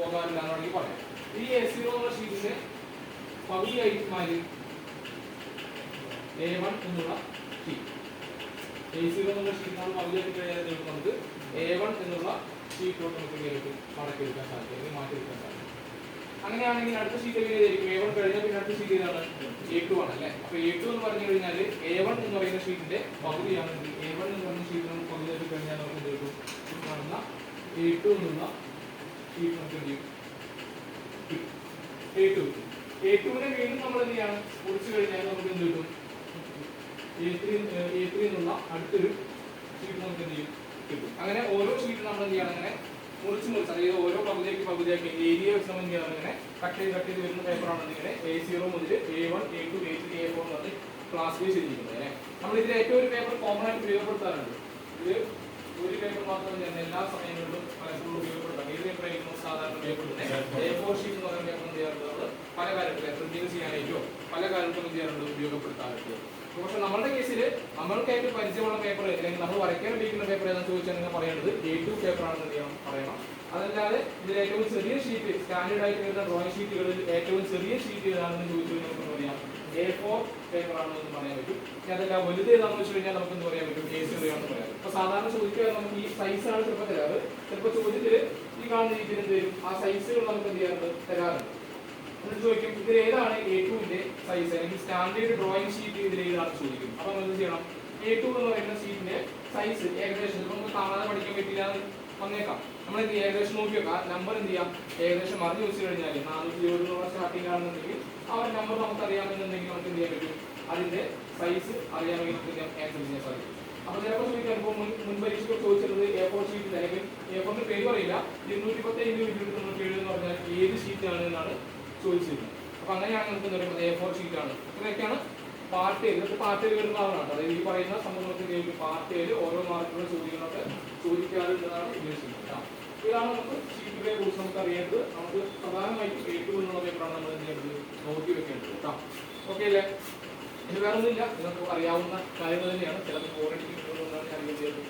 ഉപകാരമില്ല എന്ന് വേണമെങ്കിൽ പറയാം. ഈ A0 എന്നുള്ള ഷീറ്റിന്റെ പകുതിയായിട്ട് മാറി A1 എന്നുള്ള ഷീറ്റ്. A0 എന്നുള്ള ഷീറ്റ് നമ്മൾ പകുതിയായിട്ട് കഴിഞ്ഞാൽ നമുക്ക് A1 എന്നുള്ള ഷീറ്റിലോട്ട് നമുക്ക് നേരിട്ട് മടക്കിയെടുക്കാൻ സാധിക്കും, അല്ലെങ്കിൽ മാറ്റിയെടുക്കാൻ സാധിക്കും. അങ്ങനെയാണെങ്കിൽ അടുത്ത ഷീറ്റ് എങ്ങനെയായിരിക്കും? A1 കഴിഞ്ഞാൽ പിന്നെ അടുത്ത ഷീറ്റ് ഏതാണ്? A2 ആണ് അല്ലേ? അപ്പൊ A2 എന്ന് പറഞ്ഞു കഴിഞ്ഞാൽ A1 എന്ന് പറയുന്ന ഷീറ്റിന്റെ പകുതിയാണ്. A1 എന്ന് പറയുന്ന ഷീറ്റ് നമ്മൾ പകുതിയായിട്ട് കഴിഞ്ഞാൽ നമുക്ക് എന്ത് കിട്ടും? കാണുന്ന A2 എന്നുള്ള ഷീറ്റ് നമുക്ക് എന്ത് ചെയ്യും? A2നെ വീണ്ടും നമ്മൾ എന്ത് ചെയ്യണം? മുറിച്ചു കഴിഞ്ഞാൽ നമുക്ക് എന്ത് കിട്ടും? A3 എന്നുള്ള അടുത്തൊരു ഷീറ്റ് നമുക്ക് എന്ത് ചെയ്യും? കിട്ടും. അങ്ങനെ ഓരോ ഷീറ്റും നമ്മൾ എന്ത് ചെയ്യണം? അങ്ങനെ മുറിച്ച് അതായത് ഓരോ പകുതിയാക്കി ഏരിയ വെച്ച് നമ്മൾ എന്ത് ചെയ്യണം? ഇങ്ങനെ കട്ട് ചെയ്ത് വരുന്ന പേപ്പറാണ് ഇങ്ങനെ A0 മുതൽ A1, A2, A3, A4 എന്ന് പറഞ്ഞ് ക്ലാസിഫൈ ചെയ്തിരിക്കുന്നത് അല്ലേ. നമ്മൾ ഇതിൽ ഏറ്റവും ഒരു പേപ്പർ കോമൺ ആയിട്ട് ഉപയോഗപ്പെടുത്താറുണ്ട്. ഇത് ഒരു പേപ്പർ മാത്രം ഞാൻ എല്ലാ സമയങ്ങളിലും പലപ്പോഴും ഉപയോഗപ്പെടുത്താം. ഏത് പേപ്പറായിരിക്കും സാധാരണ ഉപയോഗപ്പെടുത്തുന്നത്? A4 ഷീറ്റ് എന്ന് പറയുന്ന പേപ്പർ എന്ത് ചെയ്യാറുണ്ട്? നമ്മൾ പല കാര്യത്തിലും പ്രിന്റിംഗ് ചെയ്യാനായിട്ടോ പല കാര്യത്തിലും എന്ത് ചെയ്യാറുണ്ട്? ഉപയോഗപ്പെടുത്താറുണ്ട്. പക്ഷെ നമ്മുടെ കേസിൽ നമ്മൾക്കായിട്ട് പരിചയമുള്ള പേപ്പർ അല്ലെങ്കിൽ നമ്മൾ വരയ്ക്കാൻ ഉപയോഗിക്കുന്ന പേപ്പർ ഏതാണെന്ന് ചോദിച്ചാൽ നിങ്ങൾ പറയേണ്ടത് A2 പേപ്പർ ആണെന്ന് പറയണം. അതല്ലാതെ ഇതിൽ ഏറ്റവും ചെറിയ ഷീറ്റ് സ്റ്റാൻഡേർഡ് ആയിട്ട് വരുന്ന ഡ്രോയിങ് ഷീറ്റുകളിൽ ഏറ്റവും ചെറിയ ഷീറ്റ് ഏതാണെന്ന് ചോദിച്ചാൽ നമുക്ക് പറയാം A4 പേപ്പർ ആണെന്ന് പറയാൻ പറ്റും. അതെല്ലാം വലുത് ഏതാണെന്ന് വെച്ച് കഴിഞ്ഞാൽ നമുക്ക് എന്ത് പറയാൻ പറ്റും? A0 ആണെന്ന് പറയാം. അപ്പൊ സാധാരണ ചോദിക്കുക നമുക്ക് ഈ സൈസാണ് ചിലപ്പോൾ തരാറ്. ചിലപ്പോൾ ചോദ്യത്തിൽ ഈ കാണുന്ന രീതിയിൽ എന്ത് വരും? ആ സൈസുകൾ നമുക്ക് എന്ത് ചെയ്യാറുണ്ട്? തരാറുണ്ട്. എന്നിട്ട് ചോദിക്കും ഇതിൽ ഏതാണ് A2ന്റെ സൈസ് അല്ലെങ്കിൽ സ്റ്റാൻഡേർഡ് ഡ്രോയിങ് ഷീറ്റ് ഇതിൽ ഏതാണ് ചോദിക്കും. അപ്പൊ നമ്മൾ എന്ത് ചെയ്യണം? A2 എന്ന് പറയുന്ന ഷീറ്റിന്റെ സൈസ് ഏകദേശം നമുക്ക് കാണാതെ പഠിക്കാൻ പറ്റില്ല വന്നേക്കാം. നമ്മൾ എന്ത് ഏകദേശം നോക്കി വെക്കാം. നമ്പർ എന്ത് ചെയ്യാം? ഏകദേശം അറിഞ്ഞു വെച്ച് കഴിഞ്ഞാൽ 470 സ്റ്റാർട്ടിംഗ് ആണെന്നുണ്ടെങ്കിൽ ആ ഒരു നമ്പർ നമുക്ക് അറിയാമെന്നുണ്ടെങ്കിൽ നമുക്ക് എന്ത് ചെയ്യാൻ പറ്റും? അതിന്റെ സൈസ് അറിയാമെങ്കിൽ നമുക്ക് ആൻസർ ചെയ്യാൻ സാധിക്കും. അപ്പൊ ചിലപ്പോൾ ചോദിക്കാൻ മുൻ പരീക്ഷകൾ ചോദിച്ചിട്ടുള്ളത് A4 ഷീറ്റ് അല്ലെങ്കിൽ A4ന്റെ പേര് പറയില്ല 210 എന്ന് പറഞ്ഞാൽ ഏത് ഷീറ്റാണ് എന്നാണ് ചോദിച്ചിരുന്നത്. അപ്പൊ അങ്ങനെയാണ് നമുക്ക് എന്താ പറയുന്നത്? A4 ഷീറ്റ് ആണ്. ഇത്രയൊക്കെയാണ് പാർട്ട് A. ഇതൊക്കെ പാർട്ട് A വരുന്ന ഭാഗമാണ്. അതായത് ഈ പറയുന്ന സംഭവങ്ങൾക്ക് പാർട്ട് A ഓരോ മാർക്കുള്ള ചോദ്യങ്ങളൊക്കെ ചോദിക്കാറുണ്ടെന്നാണ് ഉദ്ദേശിക്കുന്നത്. ഇതാണ് നമുക്ക് ഷീറ്റുകളെ കുറിച്ച് നമുക്ക് അറിയേണ്ടത്. നമുക്ക് പ്രധാനമായിട്ടും A2 എന്നുള്ള പേപ്പറാണ് നമ്മൾ എന്ത് ചെയ്യേണ്ടത്? നോക്കി വെക്കേണ്ടത് കേട്ടോ. ഓക്കെ അല്ലേ? ഇത് വേറെ ഒന്നുമില്ല, നിങ്ങൾക്ക് അറിയാവുന്ന കാര്യങ്ങൾ തന്നെയാണ്. ചിലപ്പോൾ ബോറടിക്കുന്നതുകൊണ്ടാണ് ഞാൻ എന്ത് ചെയ്യുന്നത്?